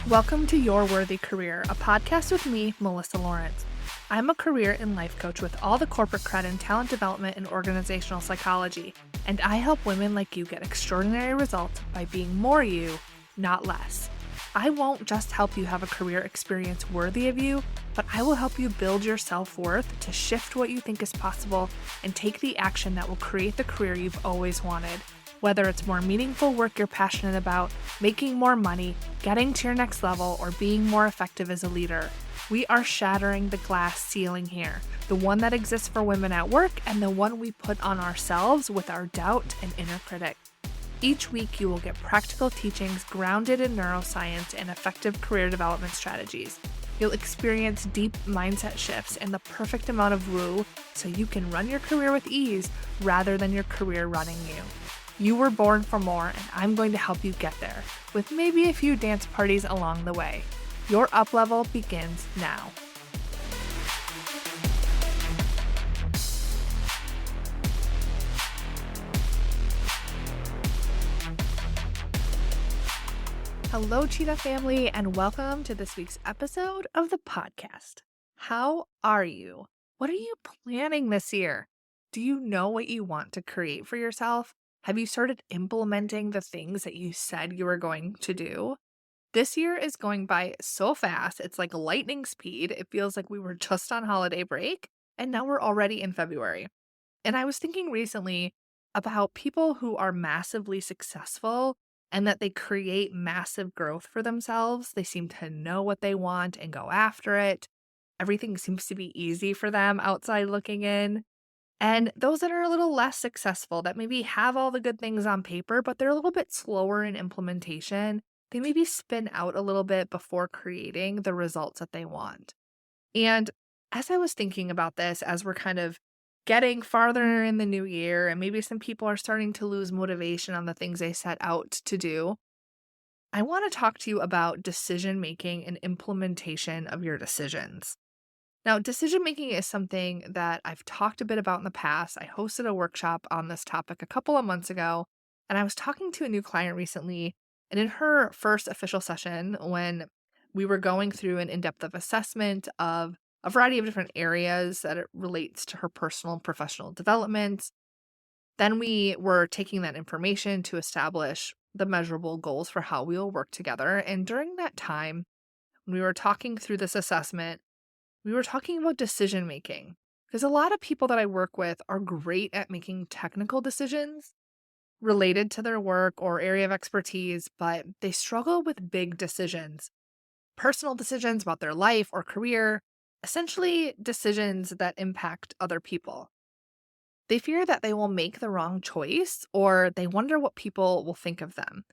Welcome to Your Worthy Career, a podcast with me, Melissa Lawrence. I'm a career and life coach with all the corporate cred in talent development and organizational psychology, and I help women like you get extraordinary results by being more you, not less. I won't just help you have a career experience worthy of you, but I will help you build your self-worth to shift what you think is possible and take the action that will create the career you've always wanted. Whether it's more meaningful work you're passionate about, making more money, getting to your next level, or being more effective as a leader, we are shattering the glass ceiling here, the one that exists for women at work and the one we put on ourselves with our doubt and inner critic. Each week, you will get practical teachings grounded in neuroscience and effective career development strategies. You'll experience deep mindset shifts and the perfect amount of woo so you can run your career with ease rather than your career running you. You were born for more, and I'm going to help you get there, with maybe a few dance parties along the way. Your up level begins now. Hello, Cheetah family, and welcome to this week's episode of the podcast. How are you? What are you planning this year? Do you know what you want to create for yourself? Have you started implementing the things that you said you were going to do? This year is going by so fast. It's like lightning speed. It feels like we were just on holiday break, and now we're already in February. And I was thinking recently about people who are massively successful and that they create massive growth for themselves. They seem to know what they want and go after it. Everything seems to be easy for them outside looking in. And those that are a little less successful, that maybe have all the good things on paper, but they're a little bit slower in implementation, they maybe spin out a little bit before creating the results that they want. And as I was thinking about this, as we're kind of getting farther in the new year, and maybe some people are starting to lose motivation on the things they set out to do, I want to talk to you about decision making and implementation of your decisions. Now, decision making is something that I've talked a bit about in the past. I hosted a workshop on this topic a couple of months ago, and I was talking to a new client recently. And in her first official session, when we were going through an in-depth of assessment of a variety of different areas that it relates to her personal and professional development, then we were taking that information to establish the measurable goals for how we will work together. And during that time, when we were talking through this assessment, we were talking about decision making because a lot of people that I work with are great at making technical decisions related to their work or area of expertise, but they struggle with big decisions, personal decisions about their life or career, essentially decisions that impact other people. They fear that they will make the wrong choice or they wonder what people will think of them.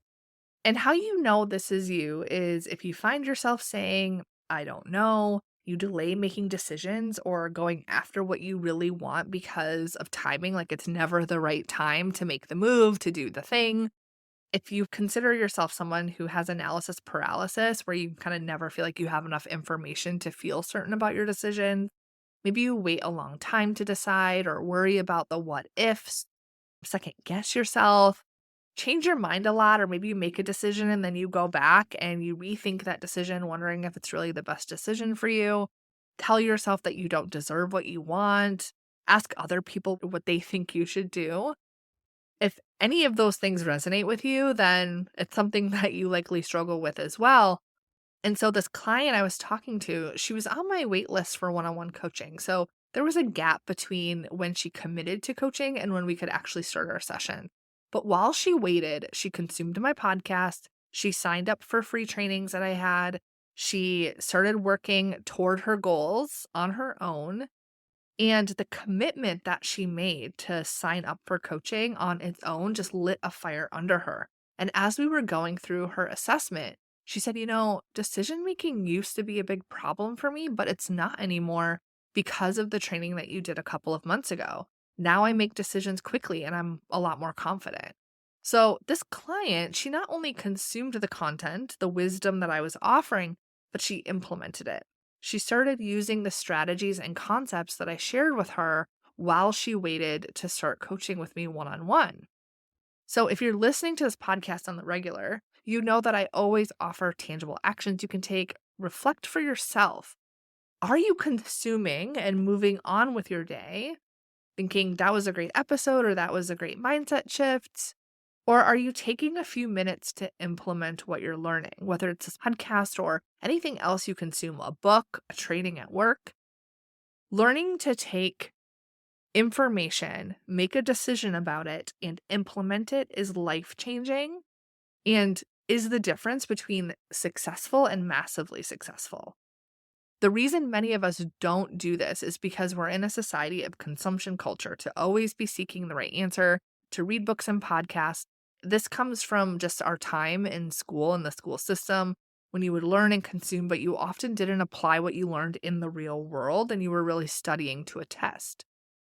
And how you know this is you is if you find yourself saying, I don't know, you delay making decisions or going after what you really want because of timing, like it's never the right time to make the move, to do the thing. If you consider yourself someone who has analysis paralysis, where you kind of never feel like you have enough information to feel certain about your decision, maybe you wait a long time to decide or worry about the what ifs, second guess yourself, change your mind a lot, or maybe you make a decision and then you go back and you rethink that decision, wondering if it's really the best decision for you. Tell yourself that you don't deserve what you want. Ask other people what they think you should do. If any of those things resonate with you, then it's something that you likely struggle with as well. And so this client I was talking to, she was on my wait list for one-on-one coaching. So there was a gap between when she committed to coaching and when we could actually start our session. But while she waited, she consumed my podcast. She signed up for free trainings that I had. She started working toward her goals on her own. And the commitment that she made to sign up for coaching on its own just lit a fire under her. And as we were going through her assessment, she said, decision making used to be a big problem for me, but it's not anymore because of the training that you did a couple of months ago. Now I make decisions quickly and I'm a lot more confident. So this client, she not only consumed the content, the wisdom that I was offering, but she implemented it. She started using the strategies and concepts that I shared with her while she waited to start coaching with me one-on-one. So if you're listening to this podcast on the regular, You know that I always offer tangible actions you can take. Reflect for yourself. Are you consuming and moving on with your day, thinking that was a great episode or that was a great mindset shift? Or are you taking a few minutes to implement what you're learning, whether it's this podcast or anything else you consume, a book, a training at work? Learning to take information, make a decision about it, and implement it is life changing and is the difference between successful and massively successful. The reason many of us don't do this is because we're in a society of consumption culture, to always be seeking the right answer, to read books and podcasts. This comes from just our time in school and the school system when you would learn and consume, but you often didn't apply what you learned in the real world and you were really studying to a test.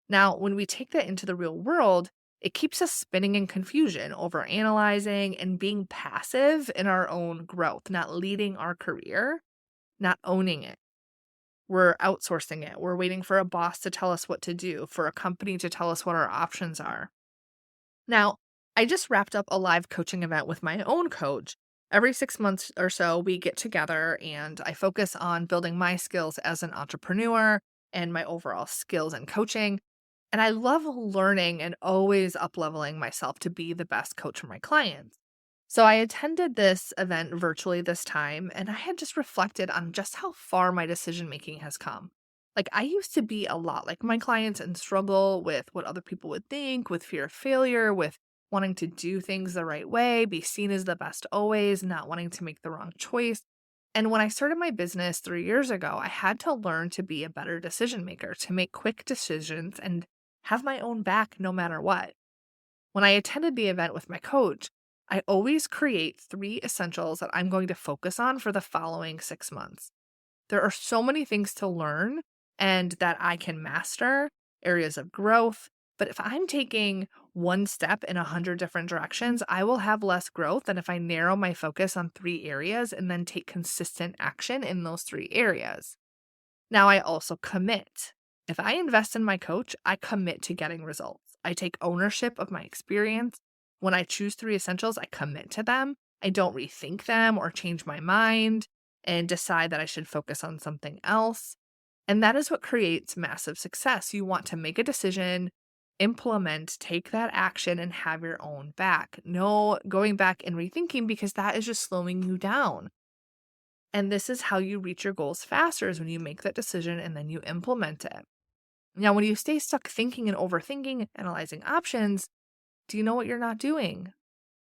Now, when we take that into the real world, it keeps us spinning in confusion, over analyzing and being passive in our own growth, not leading our career, not owning it. We're outsourcing it. We're waiting for a boss to tell us what to do, for a company to tell us what our options are. Now, I just wrapped up a live coaching event with my own coach. Every 6 months or so, we get together and I focus on building my skills as an entrepreneur and my overall skills in coaching. And I love learning and always up-leveling myself to be the best coach for my clients. So I attended this event virtually this time, and I had just reflected on just how far my decision making has come. Like, I used to be a lot like my clients and struggle with what other people would think, with fear of failure, with wanting to do things the right way, be seen as the best always, not wanting to make the wrong choice. And when I started my business 3 years ago, I had to learn to be a better decision maker, to make quick decisions and have my own back no matter what. When I attended the event with my coach, I always create 3 essentials that I'm going to focus on for the following 6 months. There are so many things to learn and that I can master, areas of growth. But if I'm taking one step in 100 different directions, I will have less growth than if I narrow my focus on 3 areas and then take consistent action in those 3 areas. Now, I also commit. If I invest in my coach, I commit to getting results. I take ownership of my experience. When I choose 3 essentials, I commit to them. I don't rethink them or change my mind and decide that I should focus on something else. And that is what creates massive success. You want to make a decision, implement, take that action, and have your own back. No going back and rethinking, because that is just slowing you down. And this is how you reach your goals faster, is when you make that decision and then you implement it. Now, when you stay stuck thinking and overthinking, analyzing options, do you know what you're not doing?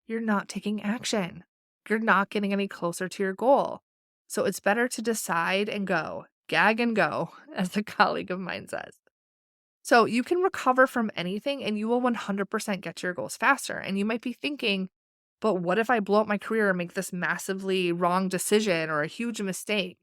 You're not taking action. You're not getting any closer to your goal. So it's better to decide and go, gag and go, as a colleague of mine says. So you can recover from anything and you will 100% get to your goals faster. And you might be thinking, but what if I blow up my career and make this massively wrong decision or a huge mistake?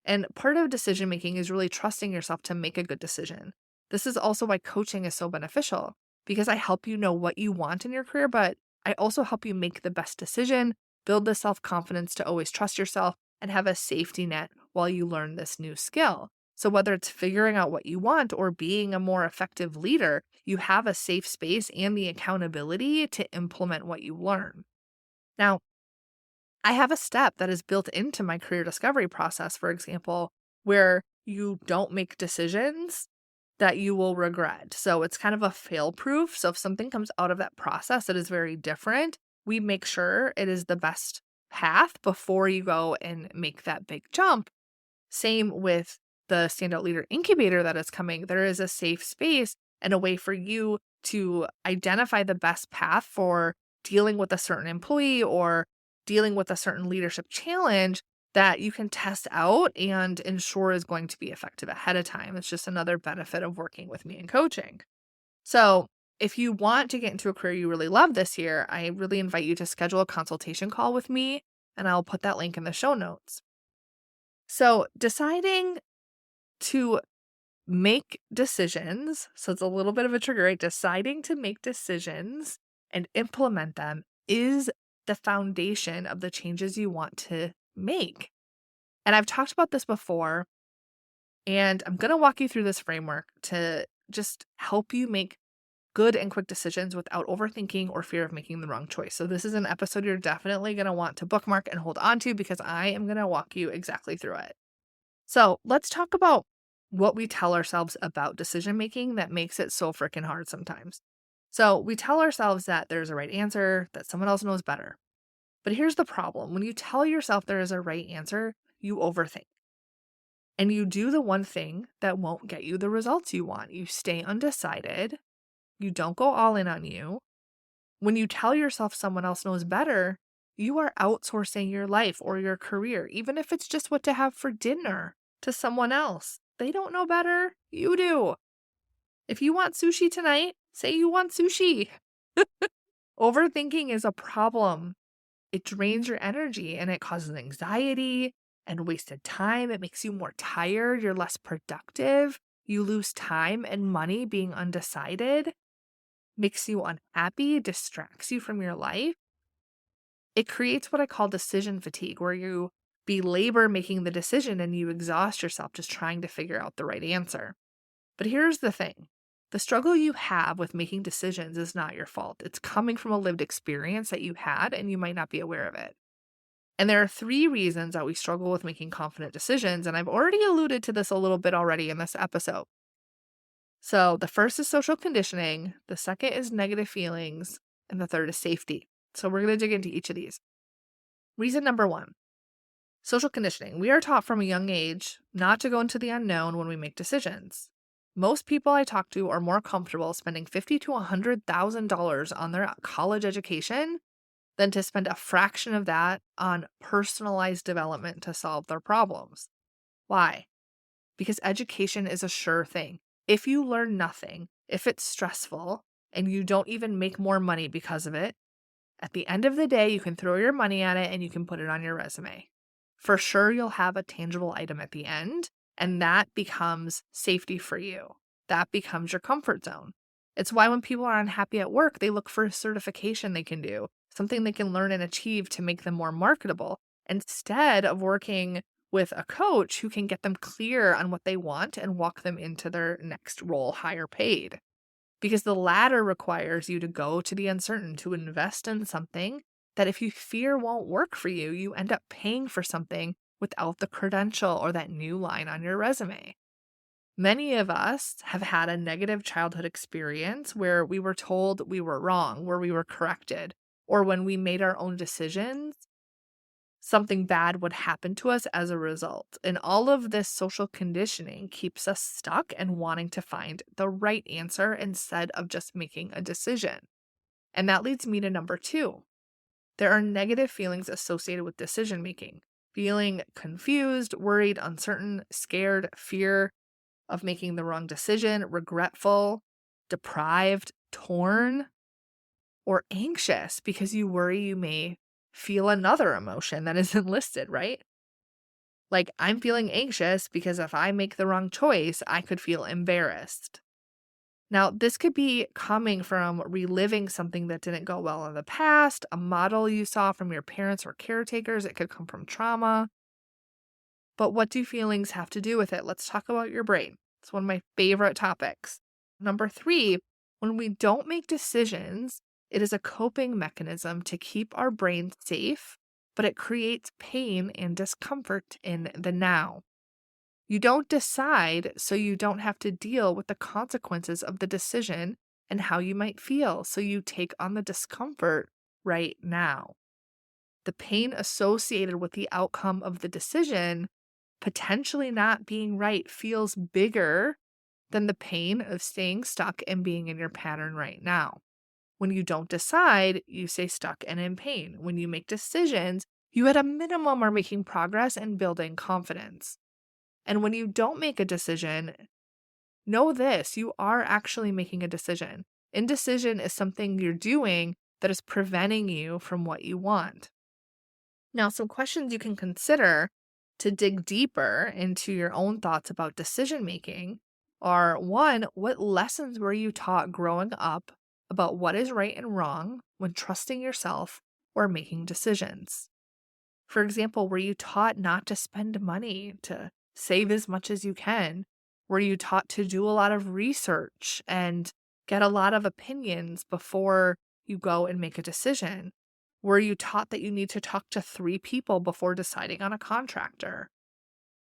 And part of decision making is really trusting yourself to make a good decision. This is also why coaching is so beneficial, because I help you know what you want in your career, but I also help you make the best decision, build the self-confidence to always trust yourself, and have a safety net while you learn this new skill. So whether it's figuring out what you want or being a more effective leader, you have a safe space and the accountability to implement what you learn. Now, I have a step that is built into my career discovery process, for example, where you don't make decisions that you will regret. So it's kind of a fail proof. So if something comes out of that process that is very different, we make sure it is the best path before you go and make that big jump. Same with the Standout Leader Incubator that is coming. There is a safe space and a way for you to identify the best path for dealing with a certain employee or dealing with a certain leadership challenge that you can test out and ensure is going to be effective ahead of time. It's just another benefit of working with me in coaching. So if you want to get into a career you really love this year, I really invite you to schedule a consultation call with me, and I'll put that link in the show notes. So deciding to make decisions, so it's a little bit of a trigger, right? Deciding to make decisions and implement them is the foundation of the changes you want to make. And I've talked about this before, and I'm going to walk you through this framework to just help you make good and quick decisions without overthinking or fear of making the wrong choice. So this is an episode you're definitely going to want to bookmark and hold on to because I am going to walk you exactly through it. So let's talk about what we tell ourselves about decision making that makes it so freaking hard sometimes. So we tell ourselves that there's a right answer, that someone else knows better. But here's the problem. When you tell yourself there is a right answer, you overthink. And you do the one thing that won't get you the results you want. You stay undecided. You don't go all in on you. When you tell yourself someone else knows better, you are outsourcing your life or your career, even if it's just what to have for dinner, to someone else. They don't know better. You do. If you want sushi tonight, say you want sushi. Overthinking is a problem. It drains your energy and it causes anxiety and wasted time. It makes you more tired. You're less productive. You lose time and money being undecided. Makes you unhappy, distracts you from your life. It creates what I call decision fatigue, where you belabor making the decision and you exhaust yourself just trying to figure out the right answer. But here's the thing. The struggle you have with making decisions is not your fault. It's coming from a lived experience that you had and you might not be aware of it. And there are 3 reasons that we struggle with making confident decisions, and I've already alluded to this a little bit already in this episode. So the first is social conditioning, the second is negative feelings, and the third is safety. So we're going to dig into each of these. Reason number 1, social conditioning. We are taught from a young age not to go into the unknown when we make decisions. Most people I talk to are more comfortable spending $50,000 to $100,000 on their college education than to spend a fraction of that on personalized development to solve their problems. Why? Because education is a sure thing. If you learn nothing, if it's stressful, and you don't even make more money because of it, at the end of the day, you can throw your money at it and you can put it on your resume. For sure, you'll have a tangible item at the end, and that becomes safety for you. That becomes your comfort zone. It's why when people are unhappy at work, they look for a certification they can do, something they can learn and achieve to make them more marketable, instead of working with a coach who can get them clear on what they want and walk them into their next role higher paid. Because the latter requires you to go to the uncertain, to invest in something that if you fear won't work for you, you end up paying for something without the credential or that new line on your resume. Many of us have had a negative childhood experience where we were told we were wrong, where we were corrected, or when we made our own decisions, something bad would happen to us as a result. And all of this social conditioning keeps us stuck and wanting to find the right answer instead of just making a decision. And that leads me to number 2. There are negative feelings associated with decision making. Feeling confused, worried, uncertain, scared, fear of making the wrong decision, regretful, deprived, torn, or anxious because you worry you may feel another emotion that isn't listed, right? Like, I'm feeling anxious because if I make the wrong choice, I could feel embarrassed. Now, this could be coming from reliving something that didn't go well in the past, a model you saw from your parents or caretakers. It could come from trauma. But what do feelings have to do with it? Let's talk about your brain. It's one of my favorite topics. Number 3, when we don't make decisions, it is a coping mechanism to keep our brain safe, but it creates pain and discomfort in the now. You don't decide, so you don't have to deal with the consequences of the decision and how you might feel, so you take on the discomfort right now. The pain associated with the outcome of the decision, potentially not being right, feels bigger than the pain of staying stuck and being in your pattern right now. When you don't decide, you stay stuck and in pain. When you make decisions, you at a minimum are making progress and building confidence. And when you don't make a decision, know this, you are actually making a decision. Indecision is something you're doing that is preventing you from what you want. Now, some questions you can consider to dig deeper into your own thoughts about decision making are: 1, what lessons were you taught growing up about what is right and wrong when trusting yourself or making decisions? For example, were you taught not to spend money, to save as much as you can? Were you taught to do a lot of research and get a lot of opinions before you go and make a decision? Were you taught that you need to talk to 3 people before deciding on a contractor?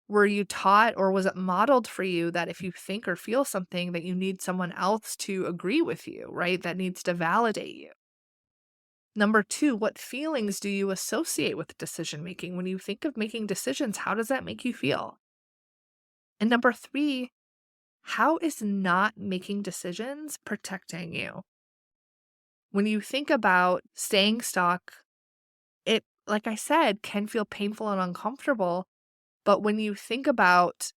Were you taught or was it modeled for you that if you think or feel something that you need someone else to agree with you, right? That needs to validate you. Number 2, what feelings do you associate with decision making? When you think of making decisions, how does that make you feel? And number 3, how is not making decisions protecting you? When you think about staying stuck, it, like I said, can feel painful and uncomfortable. But when you think about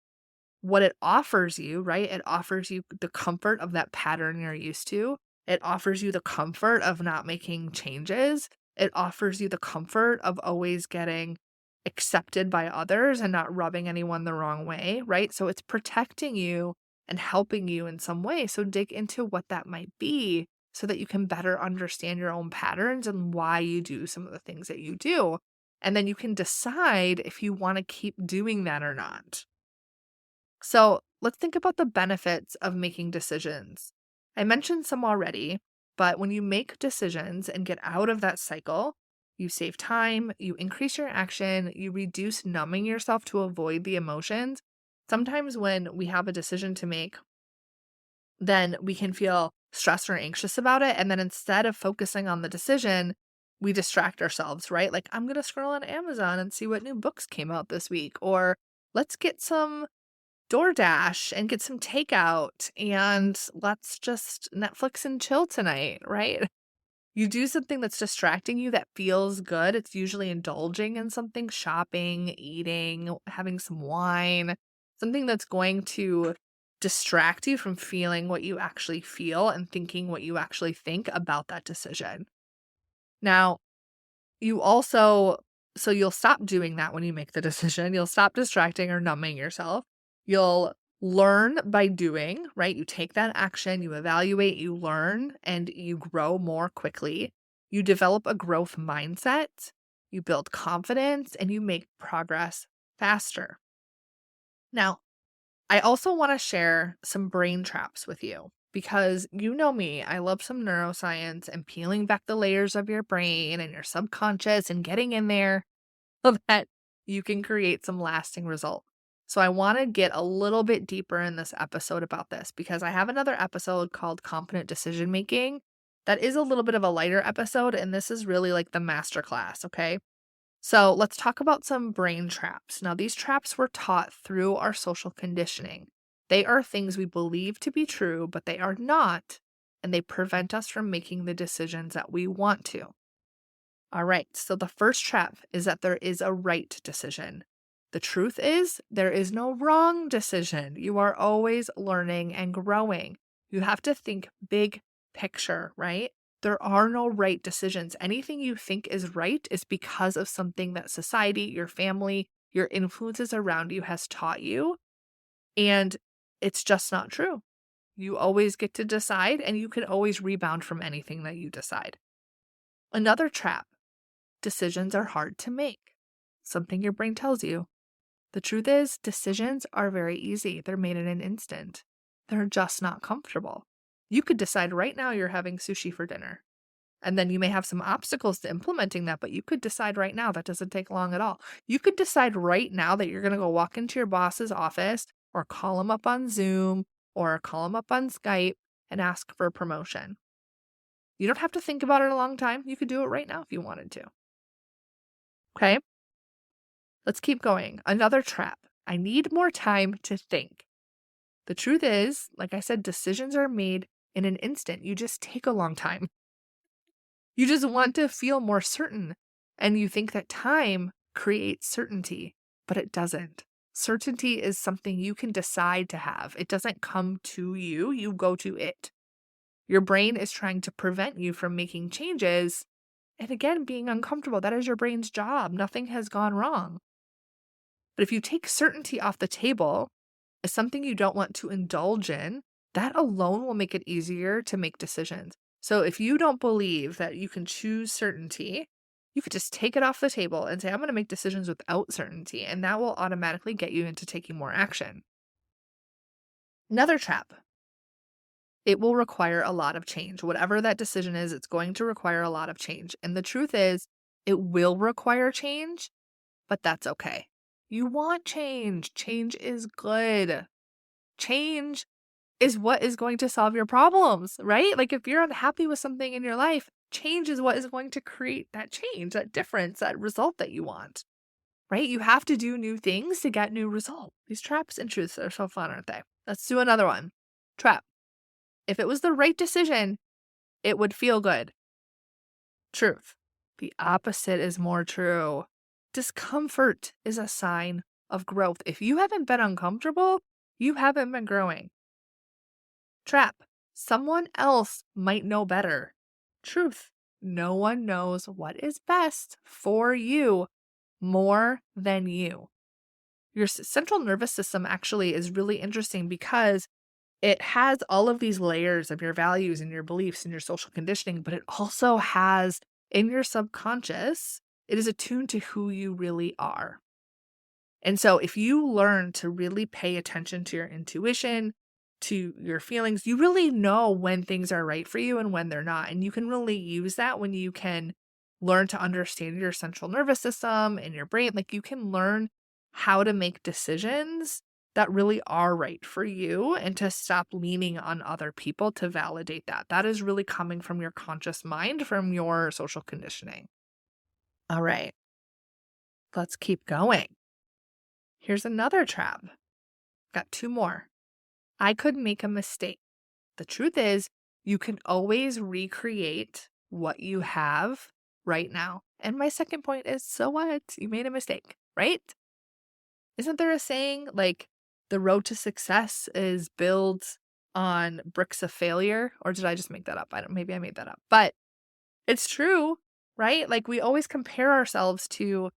what it offers you, right? It offers you the comfort of that pattern you're used to. It offers you the comfort of not making changes. It offers you the comfort of always getting accepted by others and not rubbing anyone the wrong way, right? So it's protecting you and helping you in some way. So dig into what that might be so that you can better understand your own patterns and why you do some of the things that you do. And then you can decide if you want to keep doing that or not. So let's think about the benefits of making decisions. I mentioned some already, but when you make decisions and get out of that cycle, you save time, you increase your action, you reduce numbing yourself to avoid the emotions. Sometimes when we have a decision to make, then we can feel stressed or anxious about it. And then instead of focusing on the decision, we distract ourselves, right? Like, I'm going to scroll on Amazon and see what new books came out this week, or let's get some DoorDash and get some takeout and let's just Netflix and chill tonight, right? You do something that's distracting you that feels good. It's usually indulging in something, shopping, eating, having some wine, something that's going to distract you from feeling what you actually feel and thinking what you actually think about that decision. Now, you also so you'll stop doing that when you make the decision. You'll stop distracting or numbing yourself. You'll learn by doing, right? You take that action, you evaluate, you learn, and you grow more quickly. You develop a growth mindset, you build confidence, and you make progress faster. Now, I also want to share some brain traps with you because you know me, I love some neuroscience and peeling back the layers of your brain and your subconscious and getting in there so that you can create some lasting result. So I want to get a little bit deeper in this episode about this because I have another episode called Confident Decision Making that is a little bit of a lighter episode, and this is really like the masterclass, okay? So let's talk about some brain traps. Now, these traps were taught through our social conditioning. They are things we believe to be true, but they are not, and they prevent us from making the decisions that we want to. All right, so the first trap is that there is a right decision. The truth is, there is no wrong decision. You are always learning and growing. You have to think big picture, right? There are no right decisions. Anything you think is right is because of something that society, your family, your influences around you has taught you. And it's just not true. You always get to decide, and you can always rebound from anything that you decide. Another trap: decisions are hard to make. Something your brain tells you. The truth is, decisions are very easy. They're made in an instant. They're just not comfortable. You could decide right now you're having sushi for dinner. And then you may have some obstacles to implementing that, but you could decide right now. That doesn't take long at all. You could decide right now that you're going to go walk into your boss's office or call him up on Zoom or call him up on Skype and ask for a promotion. You don't have to think about it a long time. You could do it right now if you wanted to. Okay? Let's keep going. Another trap: I need more time to think. The truth is, like I said, decisions are made in an instant. You just take a long time. You just want to feel more certain. And you think that time creates certainty, but it doesn't. Certainty is something you can decide to have. It doesn't come to you, you go to it. Your brain is trying to prevent you from making changes. And again, being uncomfortable, that is your brain's job. Nothing has gone wrong. But if you take certainty off the table as something you don't want to indulge in, that alone will make it easier to make decisions. So if you don't believe that you can choose certainty, you could just take it off the table and say, I'm going to make decisions without certainty. And that will automatically get you into taking more action. Another trap: it will require a lot of change. Whatever that decision is, it's going to require a lot of change. And the truth is, it will require change, but that's okay. You want change. Change is good. Change is what is going to solve your problems, right? Like if you're unhappy with something in your life, change is what is going to create that change, that difference, that result that you want, right? You have to do new things to get new results. These traps and truths are so fun, aren't they? Let's do another one. Trap. If it was the right decision, it would feel good. Truth. The opposite is more true. Discomfort is a sign of growth. If you haven't been uncomfortable, you haven't been growing. Trap. Someone else might know better. Truth. No one knows what is best for you more than you. Your central nervous system actually is really interesting because it has all of these layers of your values and your beliefs and your social conditioning, but it also has in your subconscious, it is attuned to who you really are. And so if you learn to really pay attention to your intuition, to your feelings, you really know when things are right for you and when they're not. And you can really use that when you can learn to understand your central nervous system and your brain. Like you can learn how to make decisions that really are right for you and to stop leaning on other people to validate that. That is really coming from your conscious mind, from your social conditioning. All right, let's keep going. Here's another trap. Got two more. I could make a mistake. The truth is, you can always recreate what you have right now. And my second point is, so what? You made a mistake, right? Isn't there a saying like the road to success is built on bricks of failure? Or did I just make that up? Maybe I made that up. But it's true, right? Like we always compare ourselves to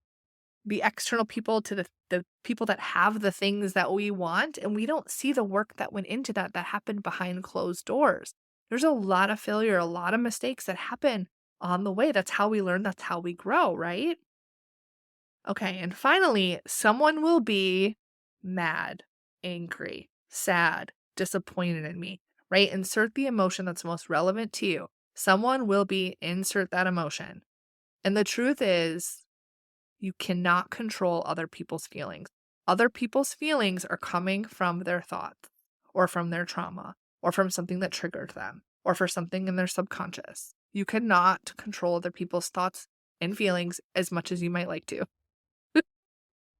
the external people, to the people that have the things that we want, and we don't see the work that went into that happened behind closed doors. There's a lot of failure, a lot of mistakes that happen on the way. That's how we learn, that's how we grow, right? Okay, and finally, someone will be mad, angry, sad, disappointed in me, right? Insert the emotion that's most relevant to you. Someone will be, insert that emotion. And the truth is, you cannot control other people's feelings. Other people's feelings are coming from their thoughts or from their trauma or from something that triggered them or for something in their subconscious. You cannot control other people's thoughts and feelings as much as you might like to.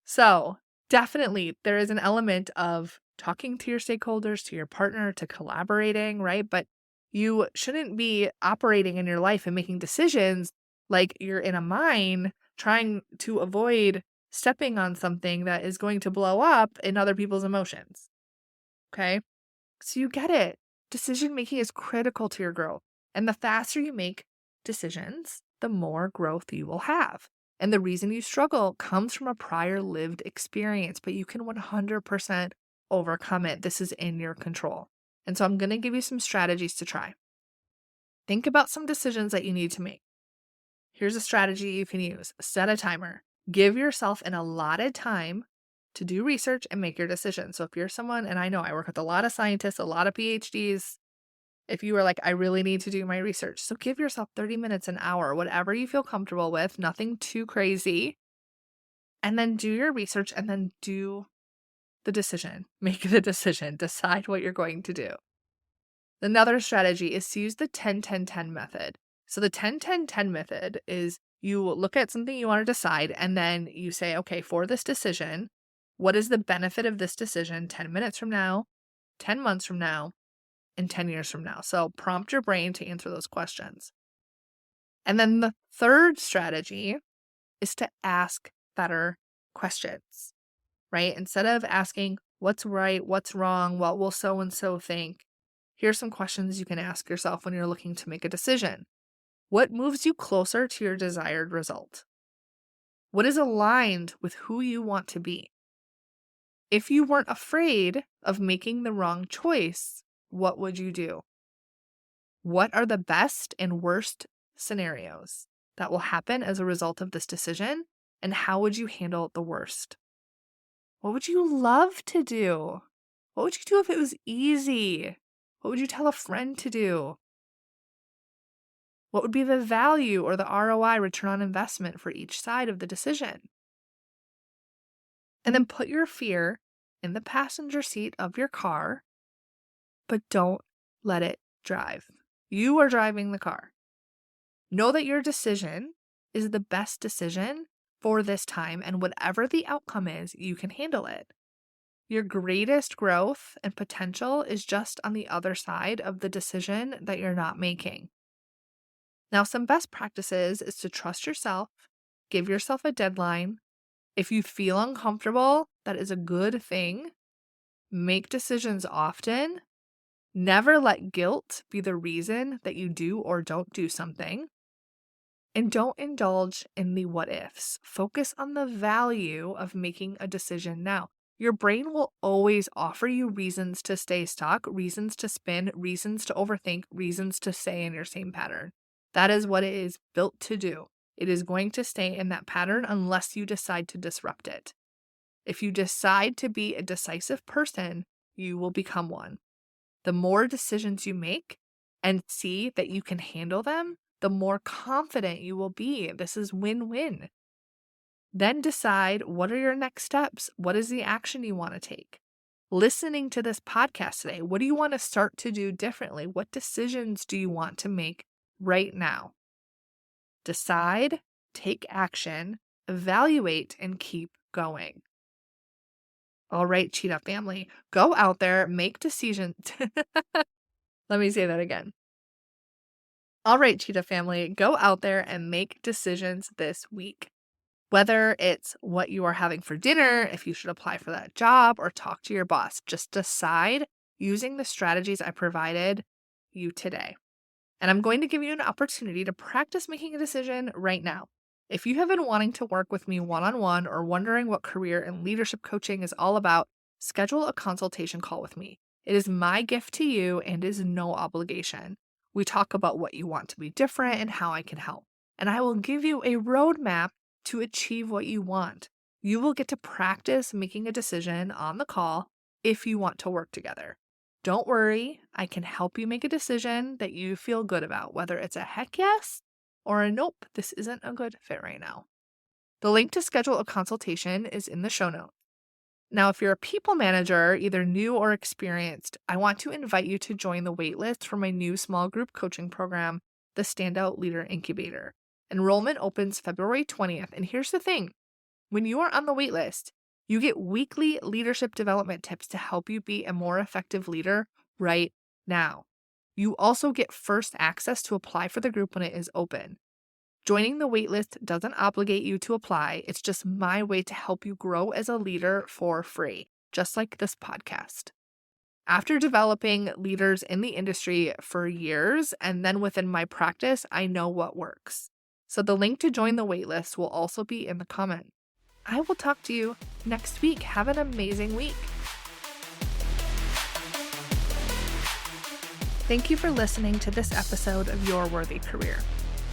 So definitely there is an element of talking to your stakeholders, to your partner, to collaborating, right? But you shouldn't be operating in your life and making decisions like you're in a mine trying to avoid stepping on something that is going to blow up in other people's emotions. Okay? So you get it. Decision making is critical to your growth. And the faster you make decisions, the more growth you will have. And the reason you struggle comes from a prior lived experience, but you can 100% overcome it. This is in your control. And so I'm going to give you some strategies to try. Think about some decisions that you need to make. Here's a strategy you can use. Set a timer. Give yourself an allotted time to do research and make your decision. So if you're someone, and I know I work with a lot of scientists, a lot of PhDs, if you are like, I really need to do my research. So give yourself 30 minutes, an hour, whatever you feel comfortable with, nothing too crazy. And then do your research and then do the decision. Make the decision. Decide what you're going to do. Another strategy is to use the 10-10-10 method. So the 10-10-10 method is you look at something you want to decide and then you say, okay, for this decision, what is the benefit of this decision 10 minutes from now, 10 months from now, and 10 years from now? So prompt your brain to answer those questions. And then the third strategy is to ask better questions, right? Instead of asking what's right, what's wrong, what will so-and-so think, here's some questions you can ask yourself when you're looking to make a decision. What moves you closer to your desired result? What is aligned with who you want to be? If you weren't afraid of making the wrong choice, what would you do? What are the best and worst scenarios that will happen as a result of this decision? And how would you handle the worst? What would you love to do? What would you do if it was easy? What would you tell a friend to do? What would be the value or the ROI, return on investment, for each side of the decision? And then put your fear in the passenger seat of your car, but don't let it drive. You are driving the car. Know that your decision is the best decision for this time, and whatever the outcome is, you can handle it. Your greatest growth and potential is just on the other side of the decision that you're not making. Now, some best practices is to trust yourself, give yourself a deadline. If you feel uncomfortable, that is a good thing. Make decisions often. Never let guilt be the reason that you do or don't do something. And don't indulge in the what ifs. Focus on the value of making a decision now. Your brain will always offer you reasons to stay stuck, reasons to spin, reasons to overthink, reasons to stay in your same pattern. That is what it is built to do. It is going to stay in that pattern unless you decide to disrupt it. If you decide to be a decisive person, you will become one. The more decisions you make and see that you can handle them, the more confident you will be. This is win-win. Then decide, what are your next steps? What is the action you want to take? Listening to this podcast today, what do you want to start to do differently? What decisions do you want to make right now? Decide, take action, evaluate, and keep going. All right, Cheetah family, go out there, make decisions. Let me say that again. All right, Cheetah family, go out there and make decisions this week. Whether it's what you are having for dinner, if you should apply for that job, or talk to your boss, just decide using the strategies I provided you today. And I'm going to give you an opportunity to practice making a decision right now. If you have been wanting to work with me one-on-one or wondering what career and leadership coaching is all about, schedule a consultation call with me. It is my gift to you and is no obligation. We talk about what you want to be different and how I can help. And I will give you a roadmap to achieve what you want. You will get to practice making a decision on the call if you want to work together. Don't worry, I can help you make a decision that you feel good about, whether it's a heck yes or a nope, this isn't a good fit right now. The link to schedule a consultation is in the show notes. Now, if you're a people manager, either new or experienced, I want to invite you to join the waitlist for my new small group coaching program, the Standout Leader Incubator. Enrollment opens February 20th, and here's the thing. When you are on the waitlist, you get weekly leadership development tips to help you be a more effective leader right now. You also get first access to apply for the group when it is open. Joining the waitlist doesn't obligate you to apply. It's just my way to help you grow as a leader for free, just like this podcast. After developing leaders in the industry for years, and then within my practice, I know what works. So the link to join the waitlist will also be in the comment. I will talk to you next week. Have an amazing week. Thank you for listening to this episode of Your Worthy Career.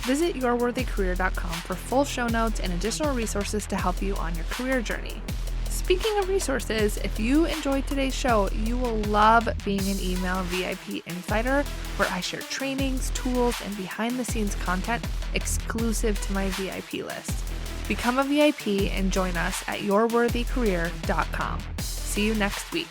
Visit yourworthycareer.com for full show notes and additional resources to help you on your career journey. Speaking of resources, if you enjoyed today's show, you will love being an email VIP insider where I share trainings, tools, and behind-the-scenes content exclusive to my VIP list. Become a VIP and join us at yourworthycareer.com. See you next week.